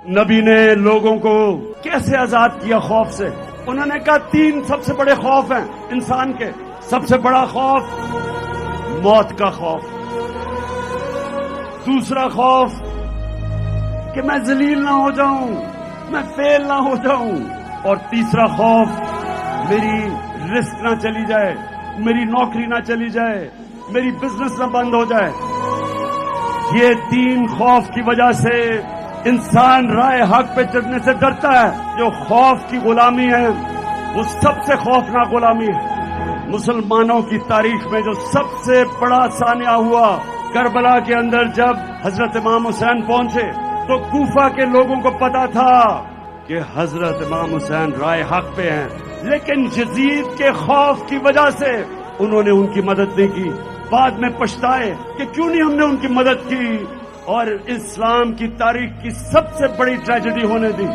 نبی نے لوگوں کو کیسے آزاد کیا خوف سے؟ انہوں نے کہا 3 سب سے بڑے خوف ہیں انسان کے. سب سے بڑا خوف موت کا خوف، دوسرا خوف کہ میں ذلیل نہ ہو جاؤں، میں فیل نہ ہو جاؤں، اور تیسرا خوف میری رزق نہ چلی جائے، میری نوکری نہ چلی جائے، میری بزنس نہ بند ہو جائے. یہ 3 خوف کی وجہ سے انسان رائے حق پہ چڑھنے سے ڈرتا ہے. جو خوف کی غلامی ہے وہ سب سے خوفناک غلامی ہے. مسلمانوں کی تاریخ میں جو سب سے بڑا سانحہ ہوا، کربلا کے اندر جب حضرت امام حسین پہنچے تو کوفہ کے لوگوں کو پتا تھا کہ حضرت امام حسین رائے حق پہ ہیں، لیکن یزید کے خوف کی وجہ سے انہوں نے ان کی مدد نہیں کی. بعد میں پچھتائے کہ کیوں نہیں ہم نے ان کی مدد کی، اور اسلام کی تاریخ کی سب سے بڑی ٹریجڈی ہونے دی.